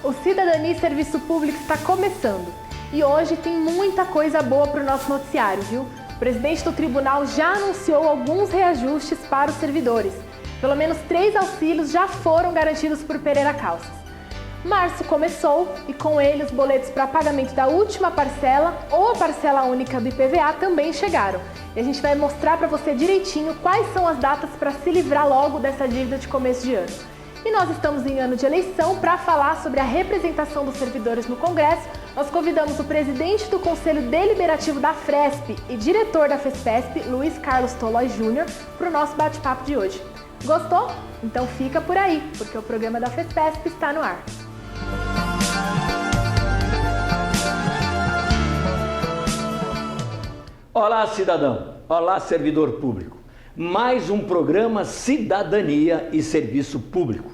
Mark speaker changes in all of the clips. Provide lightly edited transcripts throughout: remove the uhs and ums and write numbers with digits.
Speaker 1: O Cidadania e Serviço Público está começando e hoje tem muita coisa boa para o nosso noticiário, viu? O presidente do tribunal já anunciou alguns reajustes para os servidores. Pelo menos 3 auxílios já foram garantidos por Pereira Calças. Março começou e com ele os boletos para pagamento da última parcela ou a parcela única do IPVA também chegaram. E a gente vai mostrar para você direitinho quais são as datas para se livrar logo dessa dívida de começo de ano. E nós estamos em ano de eleição. Para falar sobre a representação dos servidores no Congresso, nós convidamos o presidente do Conselho Deliberativo da Fresp e diretor da FESPESP, Luiz Carlos Tolói Júnior, para o nosso bate-papo de hoje. Gostou? Então fica por aí, porque o programa da FESPESP está no ar.
Speaker 2: Olá, cidadão! Olá, servidor público! Mais um programa Cidadania e Serviço Público.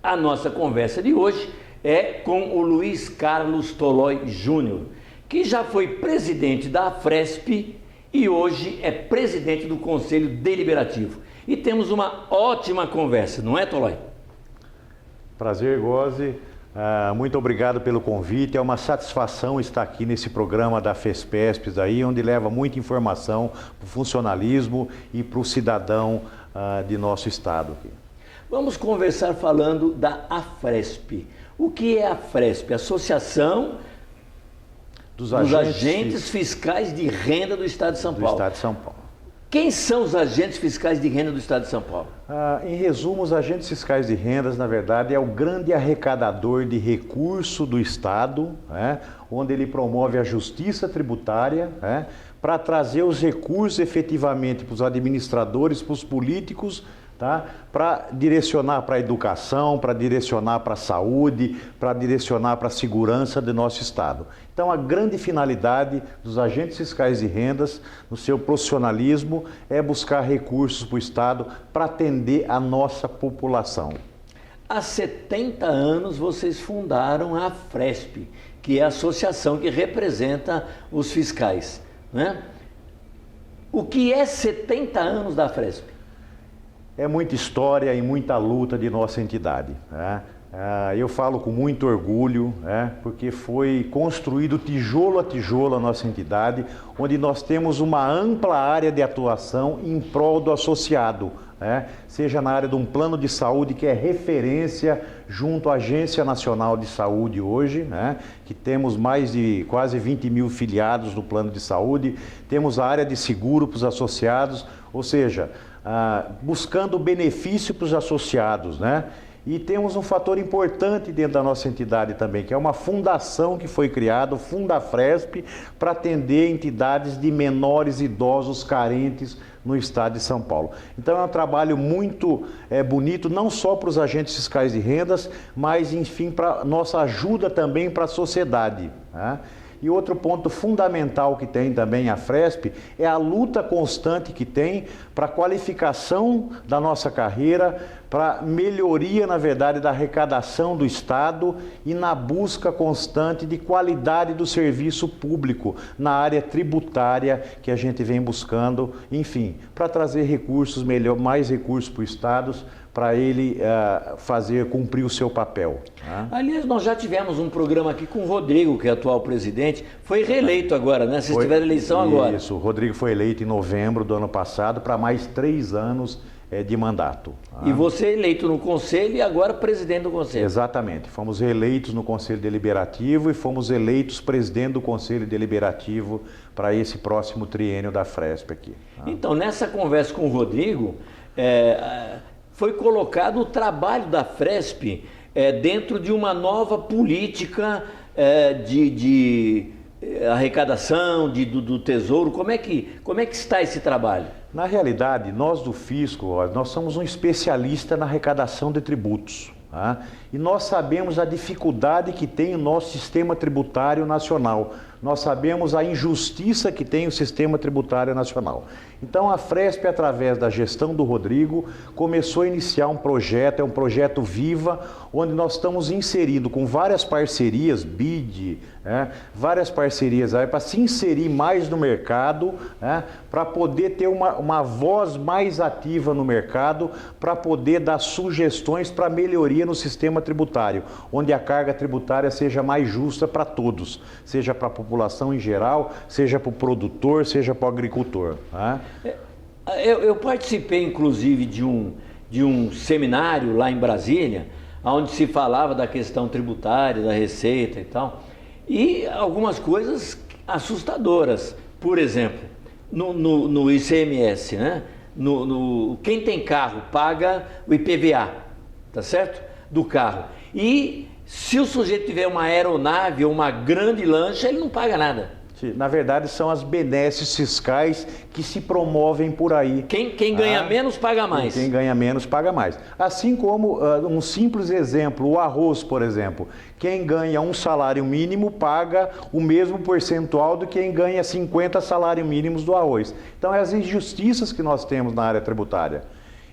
Speaker 2: A nossa conversa de hoje é com o Luiz Carlos Tolói Júnior, que já foi presidente da Fresp e hoje é presidente do Conselho Deliberativo. E temos uma ótima conversa, não é, Tolói?
Speaker 3: Prazer, Goze. Muito obrigado pelo convite. É uma satisfação estar aqui nesse programa da FESPESP, onde leva muita informação para o funcionalismo e para o cidadão de nosso estado.
Speaker 2: Vamos conversar falando da AFRESP. O que é a AFRESP? Associação dos Agentes Fiscais de Renda do Estado de São Paulo.
Speaker 3: Do Estado de São Paulo.
Speaker 2: Quem são os agentes fiscais de renda do Estado de São Paulo?
Speaker 3: Em resumo, os agentes fiscais de rendas, na verdade, é o grande arrecadador de recurso do Estado, onde ele promove a justiça tributária, para trazer os recursos efetivamente para os administradores, para os políticos, para direcionar para a educação, para direcionar para a saúde, para direcionar para a segurança do nosso Estado. Então, a grande finalidade dos agentes fiscais de rendas, no seu profissionalismo, é buscar recursos para o Estado para atender a nossa população.
Speaker 2: Há 70 anos vocês fundaram a Fresp, que é a associação que representa os fiscais, né? O que é 70 anos da Fresp?
Speaker 3: É muita história e muita luta de nossa entidade. Eu falo com muito orgulho, porque foi construído tijolo a tijolo a nossa entidade, onde nós temos uma ampla área de atuação em prol do associado, seja na área de um plano de saúde que é referência junto à Agência Nacional de Saúde hoje, que temos mais de quase 20 mil filiados no plano de saúde, temos a área de seguro para os associados, ou seja, buscando benefício para os associados, E temos um fator importante dentro da nossa entidade também, que é uma fundação que foi criada, o Fundafresp, para atender entidades de menores idosos carentes no estado de São Paulo. Então é um trabalho muito bonito, não só para os agentes fiscais de rendas, mas enfim, para nossa ajuda também para a sociedade. E outro ponto fundamental que tem também a Fresp é a luta constante que tem para a qualificação da nossa carreira, para melhoria, na verdade, da arrecadação do Estado e na busca constante de qualidade do serviço público na área tributária que a gente vem buscando, enfim, para trazer recursos mais recursos para o Estado, para ele cumprir o seu papel.
Speaker 2: Aliás, nós já tivemos um programa aqui com o Rodrigo, que é atual presidente, foi reeleito agora, né? Vocês tiveram eleição agora.
Speaker 3: Isso, o Rodrigo foi eleito em novembro do ano passado para mais 3 anos de mandato.
Speaker 2: E você é eleito no Conselho e agora presidente do Conselho.
Speaker 3: Exatamente, fomos reeleitos no Conselho Deliberativo e fomos eleitos presidente do Conselho Deliberativo para esse próximo triênio da Fresp aqui.
Speaker 2: Então, nessa conversa com o Rodrigo, foi colocado o trabalho da Fresp dentro de uma nova política de arrecadação do Tesouro. Como é que está esse trabalho?
Speaker 3: Na realidade, nós do Fisco, nós somos um especialista na arrecadação de tributos. E nós sabemos a dificuldade que tem o nosso sistema tributário nacional. nós sabemos a injustiça que tem o sistema tributário nacional. Então a Fresp, através da gestão do Rodrigo, começou a iniciar um projeto, é um projeto Viva, onde nós estamos inserindo com várias parcerias, BID, várias parcerias para se inserir mais no mercado, para poder ter uma voz mais ativa no mercado, para poder dar sugestões para melhoria no sistema tributário, onde a carga tributária seja mais justa para todos, seja para a população em geral, seja para o produtor, seja para o agricultor.
Speaker 2: Eu participei, inclusive, de um seminário lá em Brasília, onde se falava da questão tributária, da receita e tal, e algumas coisas assustadoras. Por exemplo, no ICMS, né? Quem tem carro paga o IPVA, tá certo? Do carro. E se o sujeito tiver uma aeronave ou uma grande lancha, ele não paga nada.
Speaker 3: Na verdade, são as benesses fiscais que se promovem por aí.
Speaker 2: Quem ganha menos paga mais.
Speaker 3: Quem ganha menos paga mais. Assim como um simples exemplo, o arroz, por exemplo. Quem ganha um salário mínimo paga o mesmo percentual do que quem ganha 50 salários mínimos do arroz. Então, é as injustiças que nós temos na área tributária.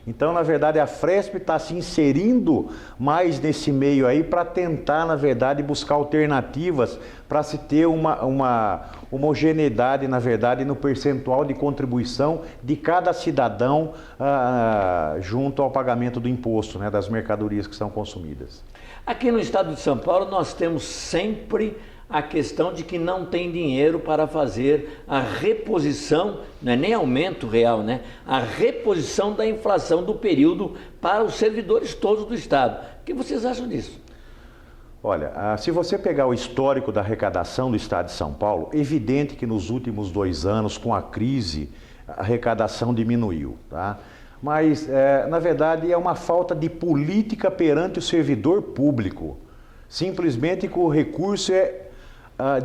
Speaker 3: Então, na verdade, a Fresp está se inserindo mais nesse meio aí para tentar, na verdade, buscar alternativas para se ter uma homogeneidade, na verdade, no percentual de contribuição de cada cidadão junto ao pagamento do imposto, né, das mercadorias que são consumidas.
Speaker 2: Aqui no estado de São Paulo, nós temos sempre a questão de que não tem dinheiro para fazer a reposição, não é nem aumento real, né? A reposição da inflação do período para os servidores todos do Estado. O que vocês acham disso?
Speaker 3: Olha, se você pegar o histórico da arrecadação do Estado de São Paulo, é evidente que nos últimos 2 anos, com a crise, a arrecadação diminuiu, tá? Mas, na verdade, é uma falta de política perante o servidor público. Simplesmente que o recurso é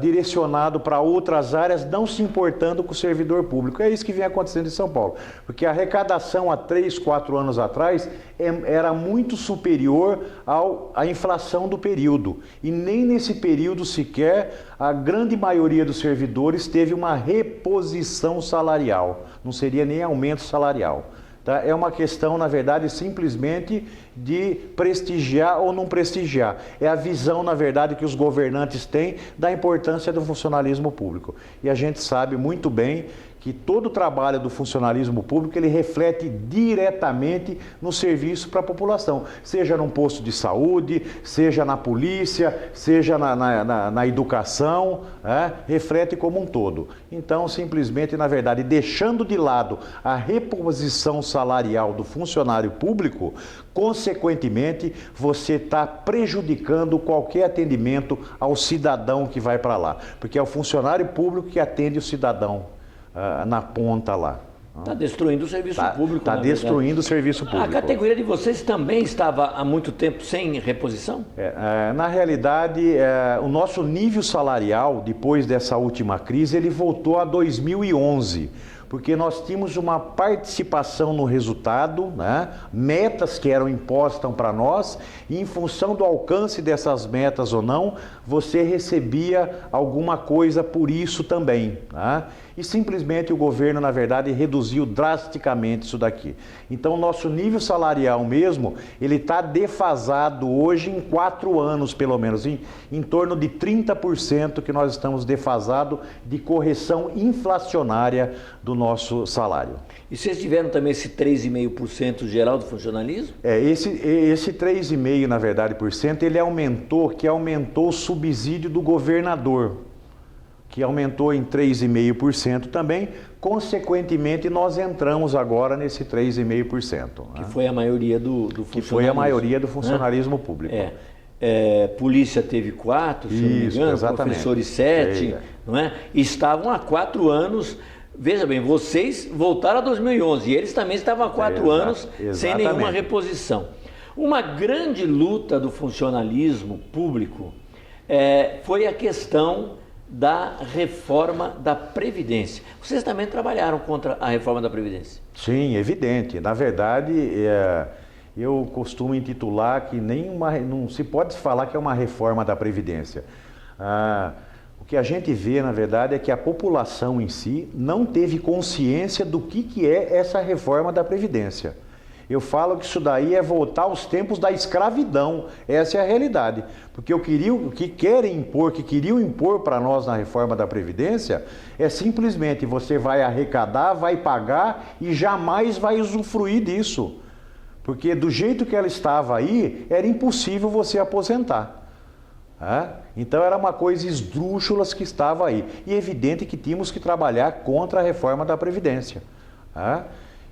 Speaker 3: direcionado para outras áreas, não se importando com o servidor público. É isso que vem acontecendo em São Paulo. Porque a arrecadação há 3, 4 anos atrás era muito superior à inflação do período. E nem nesse período sequer a grande maioria dos servidores teve uma reposição salarial. Não seria nem aumento salarial. Tá? É uma questão, na verdade, simplesmente de prestigiar ou não prestigiar. É a visão, na verdade, que os governantes têm da importância do funcionalismo público. E a gente sabe muito bem que todo o trabalho do funcionalismo público, ele reflete diretamente no serviço para a população, seja num posto de saúde, seja na polícia, seja na educação, reflete como um todo. Então, simplesmente, na verdade, deixando de lado a reposição salarial do funcionário público, consequentemente, você está prejudicando qualquer atendimento ao cidadão que vai para lá, porque é o funcionário público que atende o cidadão na ponta lá.
Speaker 2: Está destruindo o serviço público.
Speaker 3: Está destruindo o serviço público.
Speaker 2: A categoria de vocês também estava há muito tempo sem reposição?
Speaker 3: Na realidade, o nosso nível salarial, depois dessa última crise, ele voltou a 2011. Porque nós tínhamos uma participação no resultado, né? Metas que eram impostas para nós, e em função do alcance dessas metas ou não, você recebia alguma coisa por isso também, né? E simplesmente o governo, na verdade, reduziu drasticamente isso daqui. Então, o nosso nível salarial mesmo, ele está defasado hoje em 4 anos, pelo menos, em torno de 30% que nós estamos defasados de correção inflacionária do nosso salário.
Speaker 2: E vocês tiveram também esse 3,5% geral do funcionalismo?
Speaker 3: Esse 3,5%, na verdade, ele aumentou o subsídio do governador, que aumentou em 3,5% também. Consequentemente, nós entramos agora nesse 3,5%.
Speaker 2: Que foi a maioria do funcionalismo.
Speaker 3: Que foi a maioria do funcionalismo público.
Speaker 2: Polícia teve 4, se não me engano, exatamente. Professores 7, não é? Estavam há 4 anos. Veja bem, vocês voltaram a 2011 e eles também estavam há 4 anos sem nenhuma reposição. Uma grande luta do funcionalismo público foi a questão da reforma da Previdência. Vocês também trabalharam contra a reforma da Previdência?
Speaker 3: Sim, evidente. Na verdade, eu costumo intitular que não se pode falar que é uma reforma da Previdência. O que a gente vê, na verdade, é que a população em si não teve consciência do que é essa reforma da Previdência. Eu falo que isso daí é voltar aos tempos da escravidão, essa é a realidade. Porque o que querem impor, que queriam impor para nós na reforma da Previdência, é simplesmente você vai arrecadar, vai pagar e jamais vai usufruir disso. Porque do jeito que ela estava aí, era impossível você aposentar. Então era uma coisa esdrúxula que estava aí. E é evidente que tínhamos que trabalhar contra a reforma da Previdência.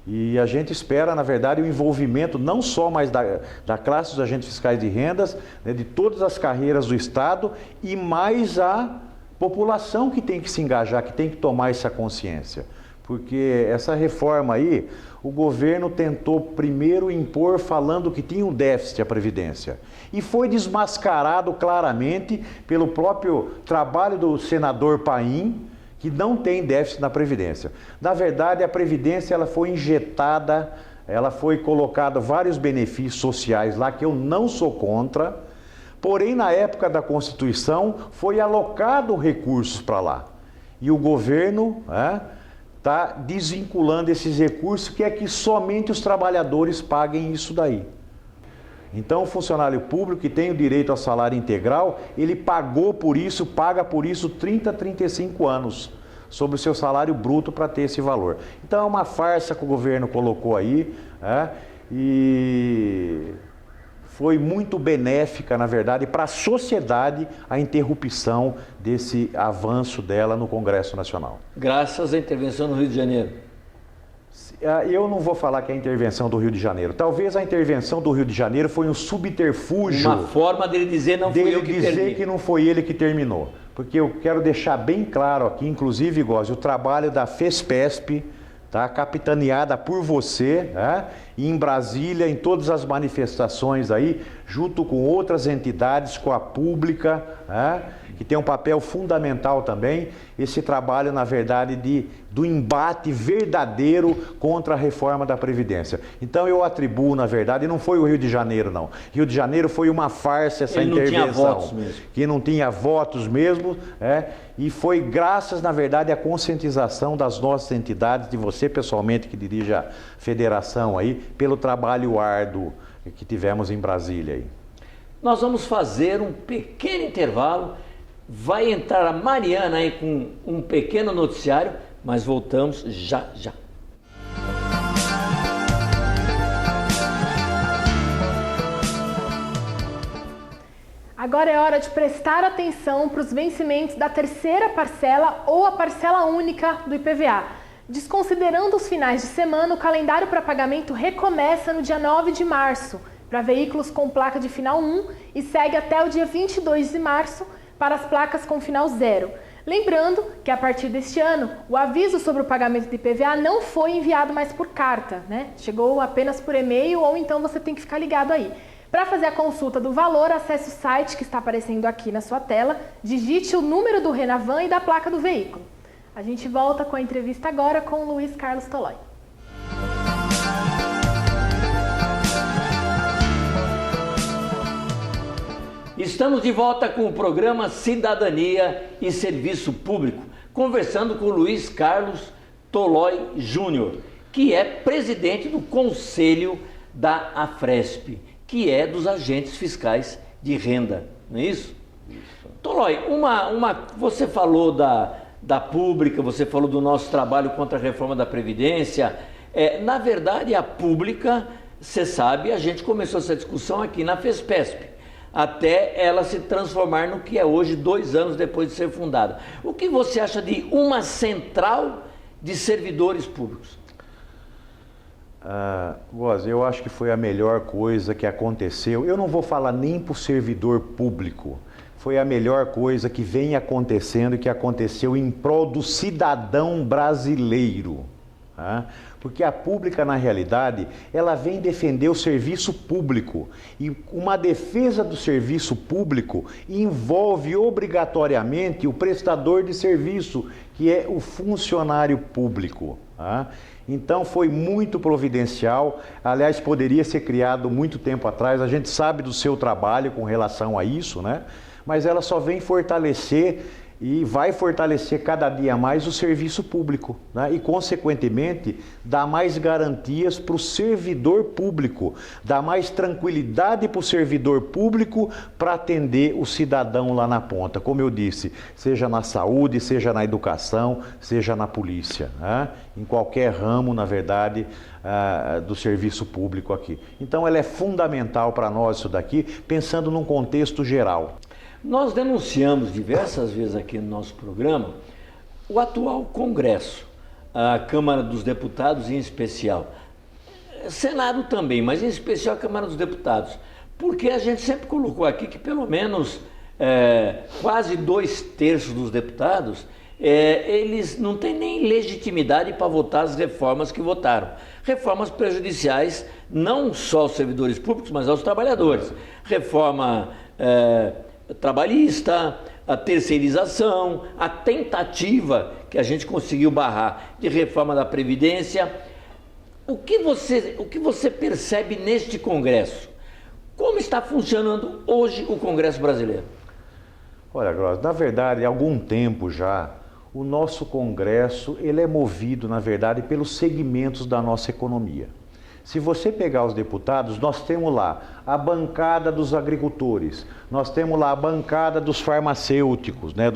Speaker 3: E a gente espera, na verdade, o envolvimento não só mais da classe dos agentes fiscais de rendas, né, de todas as carreiras do Estado e mais a população que tem que se engajar, que tem que tomar essa consciência. Porque essa reforma aí, o governo tentou primeiro impor falando que tinha um déficit a Previdência. E foi desmascarado claramente pelo próprio trabalho do senador Paim, que não tem déficit na Previdência. Na verdade, a Previdência ela foi injetada, ela foi colocado vários benefícios sociais lá, que eu não sou contra, porém, na época da Constituição, foi alocado recursos para lá. E o governo está desvinculando esses recursos, que é que somente os trabalhadores paguem isso daí. Então, o funcionário público que tem o direito ao salário integral, ele pagou por isso, paga por isso 30, 35 anos sobre o seu salário bruto para ter esse valor. Então, é uma farsa que o governo colocou aí, e foi muito benéfica, na verdade, para a sociedade a interrupção desse avanço dela no Congresso Nacional.
Speaker 2: Graças à intervenção no Rio de Janeiro.
Speaker 3: Eu não vou falar que é a intervenção do Rio de Janeiro. Talvez a intervenção do Rio de Janeiro foi um subterfúgio.
Speaker 2: Uma forma dele dizer não foi eu que terminei.
Speaker 3: Dizer que não foi ele que terminou. Porque eu quero deixar bem claro aqui, inclusive, Góes, o trabalho da FESPESP, capitaneada por você, e em Brasília, em todas as manifestações aí, junto com outras entidades, com a pública, que tem um papel fundamental também, esse trabalho, na verdade, do embate verdadeiro contra a reforma da Previdência. Então eu atribuo, na verdade, não foi o Rio de Janeiro, não. Rio de Janeiro foi uma farsa essa intervenção. Não tinha votos mesmo. Que não tinha votos mesmo, e foi graças, na verdade, à conscientização das nossas entidades, de você pessoalmente que dirige a federação aí, pelo trabalho árduo que tivemos em Brasília aí.
Speaker 2: Nós vamos fazer um pequeno intervalo. Vai entrar a Mariana aí com um pequeno noticiário, mas voltamos já já.
Speaker 1: Agora é hora de prestar atenção para os vencimentos da terceira parcela ou a parcela única do IPVA. Desconsiderando os finais de semana, o calendário para pagamento recomeça no dia 9 de março para veículos com placa de final 1 e segue até o dia 22 de março para as placas com final 0. Lembrando que a partir deste ano, o aviso sobre o pagamento de IPVA não foi enviado mais por carta, Chegou apenas por e-mail ou então você tem que ficar ligado aí. Para fazer a consulta do valor, acesse o site que está aparecendo aqui na sua tela, digite o número do Renavan e da placa do veículo. A gente volta com a entrevista agora com o Luiz Carlos Tolói.
Speaker 2: Estamos de volta com o programa Cidadania e Serviço Público, conversando com o Luiz Carlos Tolói Júnior, que é presidente do Conselho da AFRESP, que é dos agentes fiscais de renda, não é isso? Isso. Tolói, você falou da pública, você falou do nosso trabalho contra a reforma da Previdência. Na verdade, a pública, você sabe, a gente começou essa discussão aqui na FESPESP, até ela se transformar no que é hoje, 2 anos depois de ser fundada. O que você acha de uma central de servidores públicos?
Speaker 3: Góes, eu acho que foi a melhor coisa que aconteceu. Eu não vou falar nem para o servidor público. Foi a melhor coisa que vem acontecendo e que aconteceu em prol do cidadão brasileiro. Porque a pública, na realidade, ela vem defender o serviço público. E uma defesa do serviço público envolve obrigatoriamente o prestador de serviço, que é o funcionário público. Então foi muito providencial, aliás, poderia ser criado muito tempo atrás, a gente sabe do seu trabalho com relação a isso, mas ela só vem fortalecer e vai fortalecer cada dia mais o serviço público, né? E, consequentemente, dá mais garantias para o servidor público, dá mais tranquilidade para o servidor público para atender o cidadão lá na ponta, como eu disse, seja na saúde, seja na educação, seja na polícia, né? Em qualquer ramo, na verdade, do serviço público aqui. Então, ela é fundamental para nós isso daqui, pensando num contexto geral.
Speaker 2: Nós denunciamos diversas vezes aqui no nosso programa o atual Congresso, a Câmara dos Deputados em especial, Senado também, mas em especial a Câmara dos Deputados, porque a gente sempre colocou aqui que pelo menos quase 2/3 dos deputados, eles não têm nem legitimidade para votar as reformas que votaram. Reformas prejudiciais não só aos servidores públicos, mas aos trabalhadores. Reforma trabalhista, a terceirização, a tentativa que a gente conseguiu barrar de reforma da Previdência. O que você percebe neste Congresso? Como está funcionando hoje o Congresso brasileiro?
Speaker 3: Olha, Gross, na verdade, há algum tempo já, o nosso Congresso ele é movido, na verdade, pelos segmentos da nossa economia. Se você pegar os deputados, nós temos lá a bancada dos agricultores, nós temos lá a bancada dos farmacêuticos, né,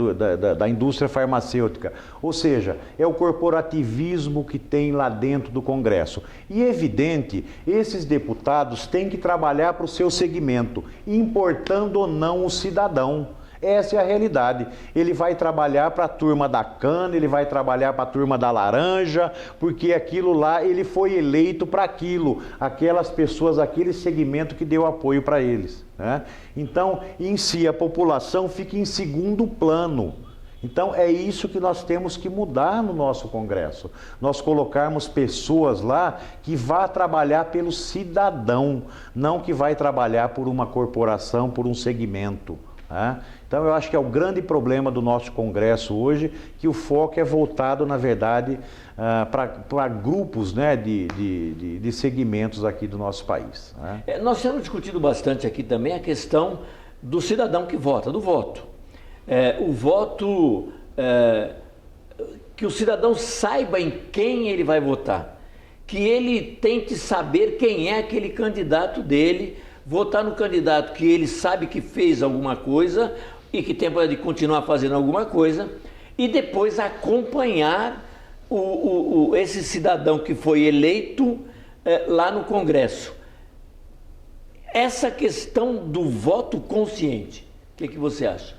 Speaker 3: da indústria farmacêutica. Ou seja, é o corporativismo que tem lá dentro do Congresso. E é evidente, esses deputados têm que trabalhar para o seu segmento, importando ou não o cidadão. Essa é a realidade. Ele vai trabalhar para a turma da cana, ele vai trabalhar para a turma da laranja, porque aquilo lá, ele foi eleito para aquilo, aquelas pessoas, aquele segmento que deu apoio para eles, né? Então, em si, a população fica em segundo plano. Então, é isso que nós temos que mudar no nosso Congresso. Nós colocarmos pessoas lá que vá trabalhar pelo cidadão, não que vai trabalhar por uma corporação, por um segmento. Então eu acho que é o grande problema do nosso Congresso hoje, que o foco é voltado, na verdade, para grupos, né, de segmentos aqui do nosso país, né?
Speaker 2: Nós temos discutido bastante aqui também a questão do cidadão que vota, do voto. O voto, que o cidadão saiba em quem ele vai votar, que ele tente saber quem é aquele candidato dele, votar no candidato que ele sabe que fez alguma coisa e que tem de continuar fazendo alguma coisa, e depois acompanhar esse cidadão que foi eleito lá no Congresso. Essa questão do voto consciente, o que você acha?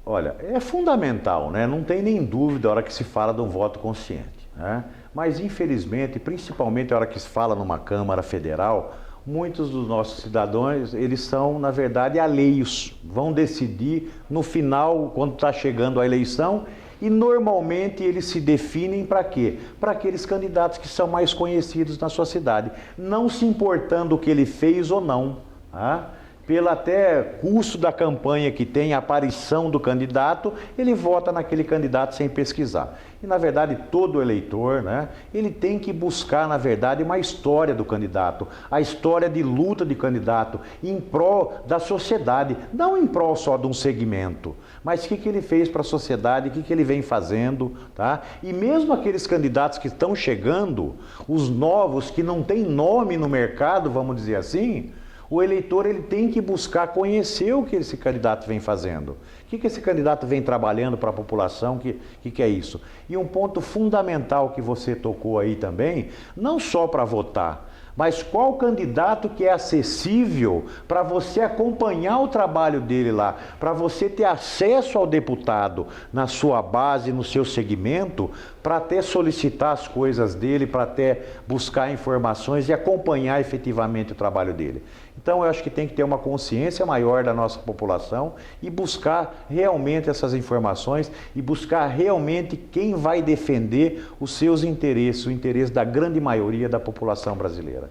Speaker 3: Olha, é fundamental, né? Não tem nem dúvida a hora que se fala de um voto consciente, né? Mas infelizmente, principalmente a hora que se fala numa Câmara Federal, muitos dos nossos cidadãos, eles são, na verdade, alheios, vão decidir no final, quando está chegando a eleição, e normalmente eles se definem para quê? Para aqueles candidatos que são mais conhecidos na sua cidade, não se importando o que ele fez ou não, tá? Pelo até custo da campanha que tem, a aparição do candidato, ele vota naquele candidato sem pesquisar. E, na verdade, todo eleitor, né, ele tem que buscar, na verdade, uma história do candidato, a história de luta de candidato, em prol da sociedade, não em prol só de um segmento, mas o que ele fez para a sociedade, o que ele vem fazendo, tá? E mesmo aqueles candidatos que estão chegando, os novos, que não têm nome no mercado, vamos dizer assim, o eleitor ele tem que buscar conhecer o que esse candidato vem fazendo. O que esse candidato vem trabalhando para a população, que é isso? E um ponto fundamental que você tocou aí também, não só para votar, mas qual candidato que é acessível para você acompanhar o trabalho dele lá, para você ter acesso ao deputado na sua base, no seu segmento, para até solicitar as coisas dele, para até buscar informações e acompanhar efetivamente o trabalho dele. Então eu acho que tem que ter uma consciência maior da nossa população e buscar realmente essas informações e buscar realmente quem vai defender os seus interesses, o interesse da grande maioria da população brasileira.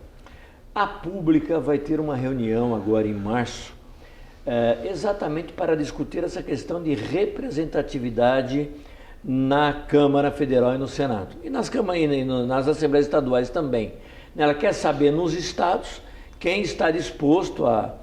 Speaker 2: A Pública vai ter uma reunião agora em março, exatamente para discutir essa questão de representatividade na Câmara Federal e no Senado. E nas Assembleias Estaduais também. Ela quer saber nos estados quem está disposto a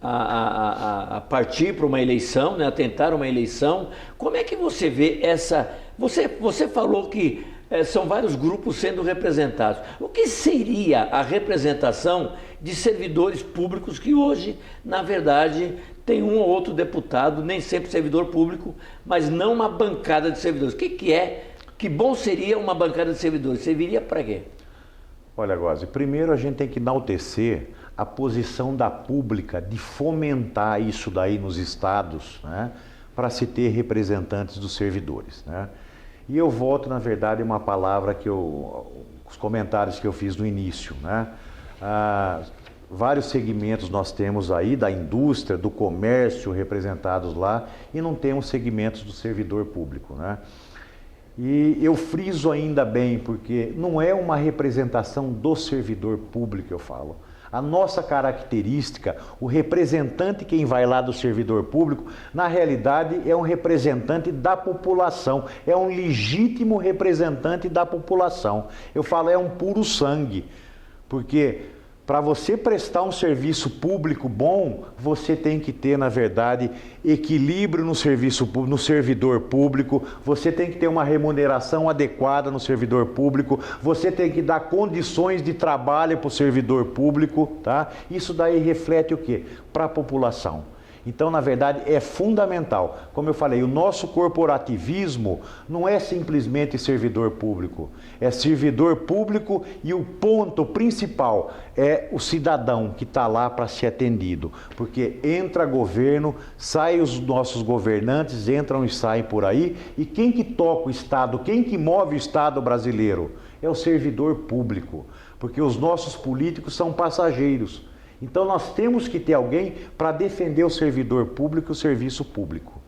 Speaker 2: a partir para uma eleição, né, a tentar uma eleição. Como é que você vê essa... Você falou que são vários grupos sendo representados. O que seria a representação de servidores públicos que hoje, na verdade, tem um ou outro deputado, nem sempre servidor público, mas não uma bancada de servidores? O que é? Que bom seria uma bancada de servidores? Serviria para quê?
Speaker 3: Olha, Góes, primeiro a gente tem que enaltecer a posição da pública de fomentar isso daí nos estados, né, para se ter representantes dos servidores, né? E eu volto, na verdade, uma palavra que os comentários que eu fiz no início, né? Vários segmentos nós temos aí, da indústria, do comércio representados lá, e não temos segmentos do servidor público, né? E eu friso ainda bem, porque não é uma representação do servidor público, eu falo. A nossa característica, o representante quem vai lá do servidor público, na realidade é um representante da população, é um legítimo representante da população. Eu falo, é um puro sangue, porque para você prestar um serviço público bom, você tem que ter, na verdade, equilíbrio no serviço público, no servidor público, você tem que ter uma remuneração adequada no servidor público, você tem que dar condições de trabalho para o servidor público, tá? Isso daí reflete o quê? Para a população. Então, na verdade, é fundamental. Como eu falei, o nosso corporativismo não é simplesmente servidor público. É servidor público e o ponto principal é o cidadão que está lá para ser atendido. Porque entra governo, saem os nossos governantes, entram e saem por aí. E quem que toca o Estado, quem que move o Estado brasileiro? É o servidor público. Porque os nossos políticos são passageiros. Então nós temos que ter alguém para defender o servidor público e o serviço público.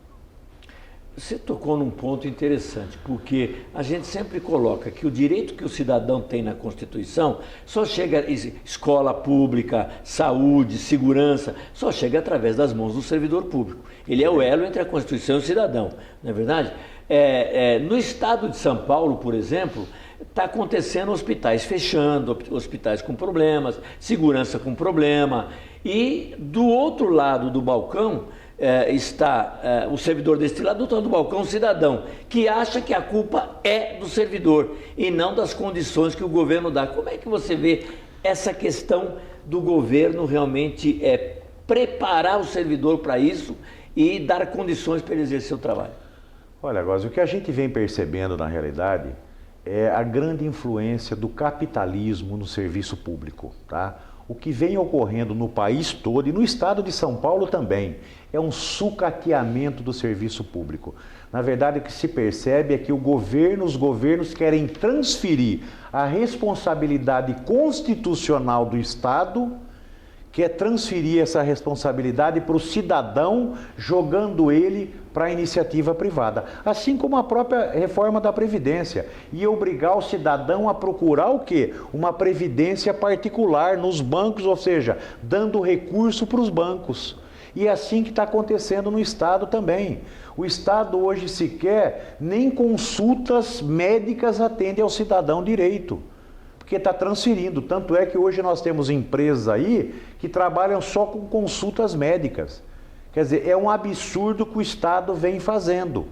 Speaker 2: Você tocou num ponto interessante, porque a gente sempre coloca que o direito que o cidadão tem na Constituição só chega, escola pública, saúde, segurança, só chega através das mãos do servidor público. Ele é o elo entre a Constituição e o cidadão, não é verdade? No estado de São Paulo, por exemplo, está acontecendo hospitais fechando, hospitais com problemas, segurança com problema, e do outro lado do balcão está o servidor deste lado, do outro lado do balcão o cidadão, que acha que a culpa é do servidor e não das condições que o governo dá. Como é que você vê essa questão do governo realmente preparar o servidor para isso e dar condições para ele exercer o trabalho?
Speaker 3: Olha, Góes, o que a gente vem percebendo na realidade é a grande influência do capitalismo no serviço público, tá? O que vem ocorrendo no país todo e no estado de São Paulo também é um sucateamento do serviço público. Na verdade, o que se percebe é que os governos querem transferir a responsabilidade constitucional do Estado, que é transferir essa responsabilidade para o cidadão, jogando ele para a iniciativa privada. Assim como a própria reforma da Previdência. E obrigar o cidadão a procurar o quê? Uma previdência particular nos bancos, ou seja, dando recurso para os bancos. E é assim que está acontecendo no Estado também. O Estado hoje sequer nem consultas médicas atende ao cidadão direito. Porque está transferindo. Tanto é que hoje nós temos empresas aí que trabalham só com consultas médicas. Quer dizer, é um absurdo que o Estado vem fazendo,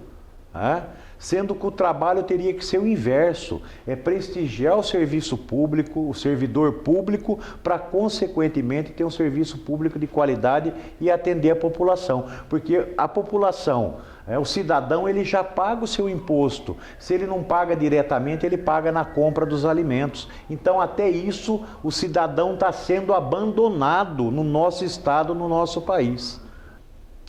Speaker 3: né? Sendo que o trabalho teria que ser o inverso, é prestigiar o serviço público, o servidor público, para consequentemente ter um serviço público de qualidade e atender a população. Porque a população, o cidadão, ele já paga o seu imposto. Se ele não paga diretamente, ele paga na compra dos alimentos. Então, até isso, o cidadão está sendo abandonado no nosso estado, no nosso país.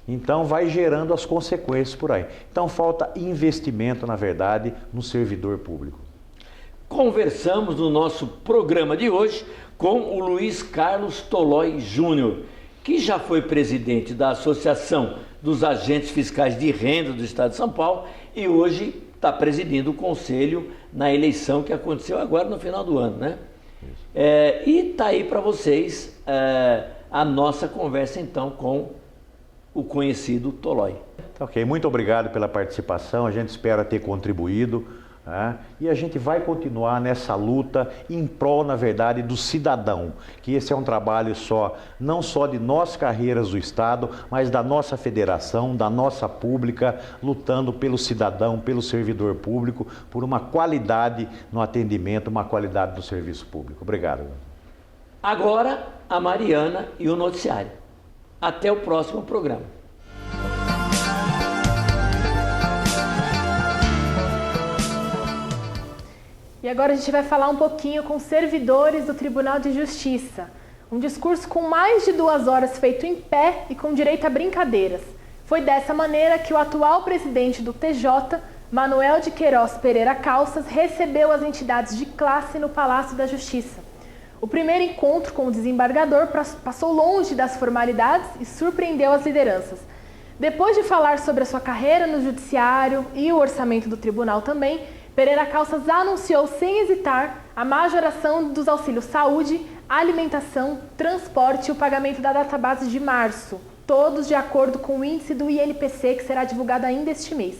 Speaker 3: Então, vai gerando as consequências por aí. Então, falta investimento, na verdade, no servidor público.
Speaker 2: Conversamos no nosso programa de hoje com o Luiz Carlos Tolói Júnior, que já foi presidente da Associação dos Agentes Fiscais de Renda do Estado de São Paulo e hoje está presidindo o conselho na eleição que aconteceu agora no final do ano, né? E está aí para vocês a nossa conversa então com o conhecido Tolói.
Speaker 3: Ok, muito obrigado pela participação, a gente espera ter contribuído E a gente vai continuar nessa luta em prol, na verdade, do cidadão, que esse é um trabalho não só de nós carreiras do Estado, mas da nossa federação, da nossa pública, lutando pelo cidadão, pelo servidor público, por uma qualidade no atendimento, uma qualidade do serviço público. Obrigado.
Speaker 2: Agora, a Mariana e o noticiário. Até o próximo programa.
Speaker 1: E agora a gente vai falar um pouquinho com servidores do Tribunal de Justiça. Um discurso com mais de 2 horas feito em pé e com direito a brincadeiras. Foi dessa maneira que o atual presidente do TJ, Manuel de Queiroz Pereira Calças, recebeu as entidades de classe no Palácio da Justiça. O primeiro encontro com o desembargador passou longe das formalidades e surpreendeu as lideranças. Depois de falar sobre a sua carreira no judiciário e o orçamento do tribunal também, Pereira Calças anunciou sem hesitar a majoração dos auxílios saúde, alimentação, transporte e o pagamento da database de março, todos de acordo com o índice do INPC que será divulgado ainda este mês.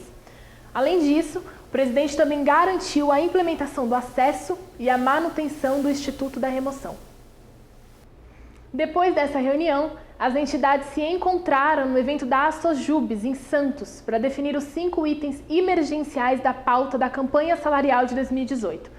Speaker 1: Além disso, o presidente também garantiu a implementação do acesso e a manutenção do Instituto da Remoção. Depois dessa reunião, as entidades se encontraram no evento da Assojubes, em Santos, para definir os 5 itens emergenciais da pauta da campanha salarial de 2018.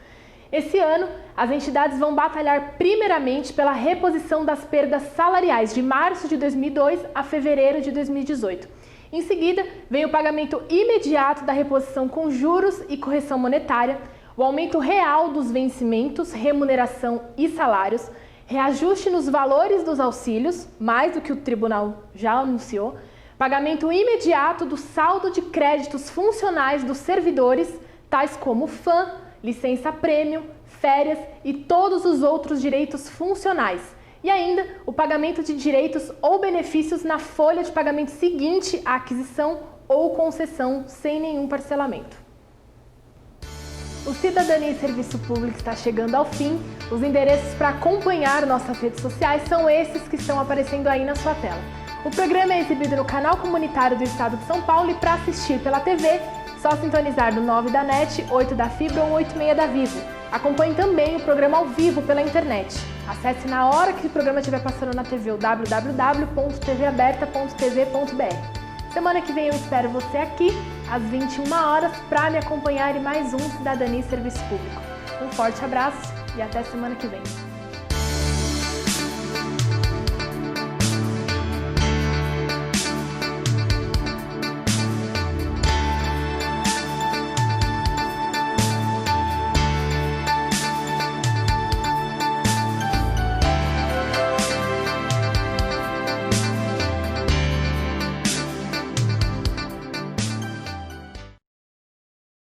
Speaker 1: Esse ano, as entidades vão batalhar primeiramente pela reposição das perdas salariais de março de 2002 a fevereiro de 2018. Em seguida, vem o pagamento imediato da reposição com juros e correção monetária, o aumento real dos vencimentos, remuneração e salários, reajuste nos valores dos auxílios, mais do que o tribunal já anunciou, pagamento imediato do saldo de créditos funcionais dos servidores, tais como FAM, licença-prêmio, férias e todos os outros direitos funcionais. E ainda o pagamento de direitos ou benefícios na folha de pagamento seguinte à aquisição ou concessão sem nenhum parcelamento. O Cidadania e Serviço Público está chegando ao fim. Os endereços para acompanhar nossas redes sociais são esses que estão aparecendo aí na sua tela. O programa é exibido no canal comunitário do Estado de São Paulo e para assistir pela TV, só sintonizar no 9 da NET, 8 da Fibra ou 86 da Vivo. Acompanhe também o programa ao vivo pela internet. Acesse na hora que o programa estiver passando na TV o www.tvaberta.tv.br. Semana que vem eu espero você aqui, às 21 horas, para me acompanhar em mais um Cidadania e Serviço Público. Um forte abraço e até semana que vem.